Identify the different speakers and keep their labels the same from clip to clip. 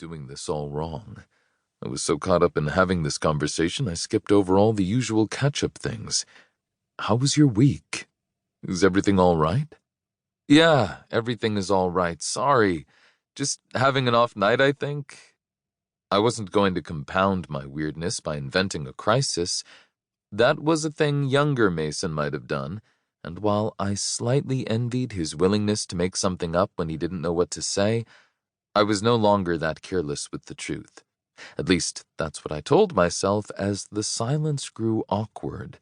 Speaker 1: doing this all wrong. I was so caught up in having this conversation, I skipped over all the usual catch-up things. How was your week? Is everything all right? Yeah, everything is all right. Sorry. Just having an off night, I think. I wasn't going to compound my weirdness by inventing a crisis. That was a thing younger Mason might have done, and while I slightly envied his willingness to make something up when he didn't know what to say, I was no longer that careless with the truth. At least, that's what I told myself as the silence grew awkward.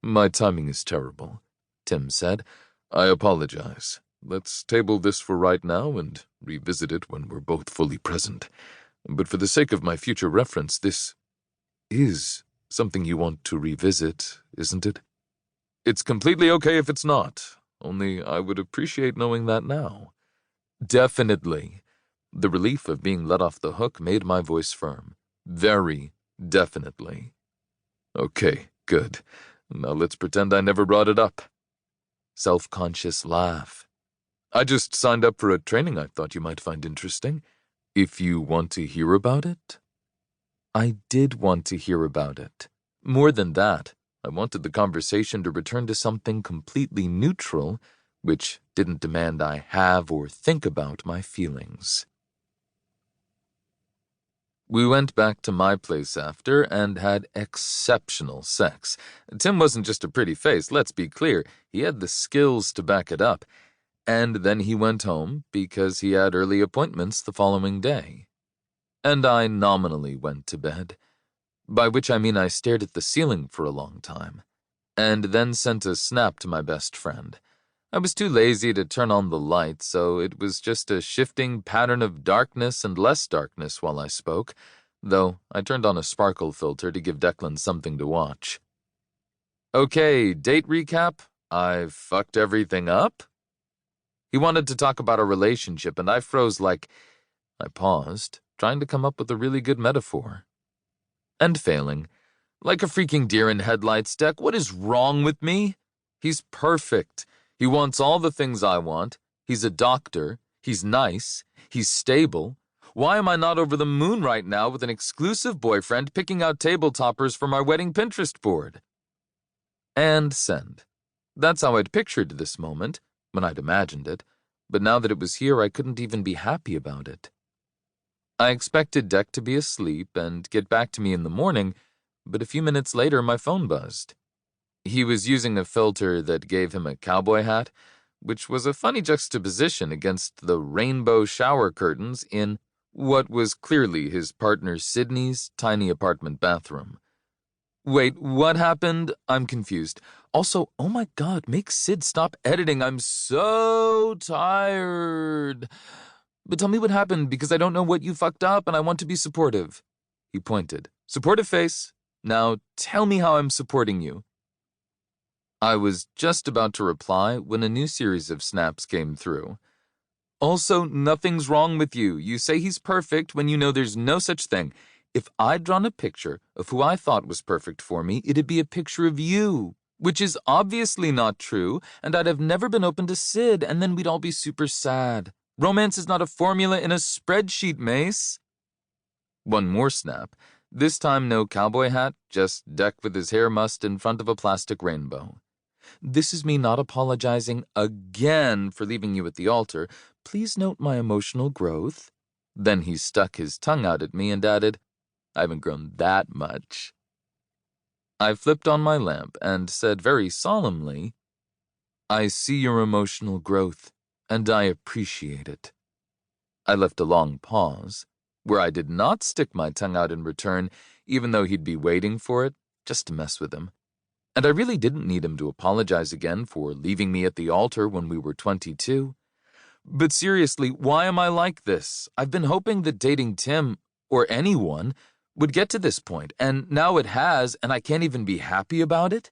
Speaker 1: My timing is terrible, Tim said. I apologize. Let's table this for right now and revisit it when we're both fully present. But for the sake of my future reference, this is something you want to revisit, isn't it? It's completely okay if it's not, only I would appreciate knowing that now. Definitely. The relief of being let off the hook made my voice firm. Very definitely. Okay, good. Now let's pretend I never brought it up. Self-conscious laugh. I just signed up for a training I thought you might find interesting. If you want to hear about it? I did want to hear about it. More than that, I wanted the conversation to return to something completely neutral, which didn't demand I have or think about my feelings. We went back to my place after and had exceptional sex. Tim wasn't just a pretty face, let's be clear. He had the skills to back it up. And then he went home because he had early appointments the following day. And I nominally went to bed, by which I mean I stared at the ceiling for a long time, and then sent a snap to my best friend. I was too lazy to turn on the light, so it was just a shifting pattern of darkness and less darkness while I spoke, though I turned on a sparkle filter to give Declan something to watch. Okay, date recap. I fucked everything up? He wanted to talk about our relationship, and I froze like... I paused, trying to come up with a really good metaphor. And failing. Like a freaking deer in headlights, Deck, what is wrong with me? He's perfect. He wants all the things I want. He's a doctor. He's nice. He's stable. Why am I not over the moon right now with an exclusive boyfriend picking out table toppers for my wedding Pinterest board? And send. That's how I'd pictured this moment, when I'd imagined it, but now that it was here I couldn't even be happy about it. I expected Deck to be asleep and get back to me in the morning, but a few minutes later my phone buzzed. He was using a filter that gave him a cowboy hat, which was a funny juxtaposition against the rainbow shower curtains in what was clearly his partner Sydney's tiny apartment bathroom. Wait, what happened? I'm confused. Also, oh my god, make Sid stop editing. I'm so tired. But tell me what happened, because I don't know what you fucked up and I want to be supportive. He pointed. Supportive face. Now tell me how I'm supporting you. I was just about to reply when a new series of snaps came through. Also, nothing's wrong with you. You say he's perfect when you know there's no such thing. If I'd drawn a picture of who I thought was perfect for me, it'd be a picture of you, which is obviously not true, and I'd have never been open to Sid, and then we'd all be super sad. Romance is not a formula in a spreadsheet, Mace. One more snap. This time no cowboy hat, just Deck with his hair mussed in front of a plastic rainbow. This is me not apologizing again for leaving you at the altar. Please note my emotional growth. Then he stuck his tongue out at me and added, I haven't grown that much. I flipped on my lamp and said very solemnly, I see your emotional growth, and I appreciate it. I left a long pause, where I did not stick my tongue out in return, even though he'd be waiting for it, just to mess with him. And I really didn't need him to apologize again for leaving me at the altar when we were 22. But seriously, why am I like this? I've been hoping that dating Tim, or anyone, would get to this point, and now it has, and I can't even be happy about it?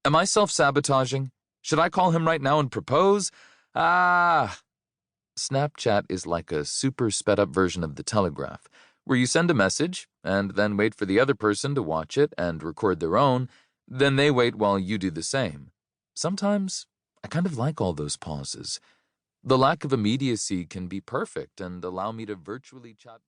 Speaker 1: Am I self-sabotaging? Should I call him right now and propose? Snapchat is like a super sped-up version of the Telegraph, where you send a message, and then wait for the other person to watch it and record their own, then they wait while you do the same. Sometimes, I kind of like all those pauses. The lack of immediacy can be perfect and allow me to virtually chat.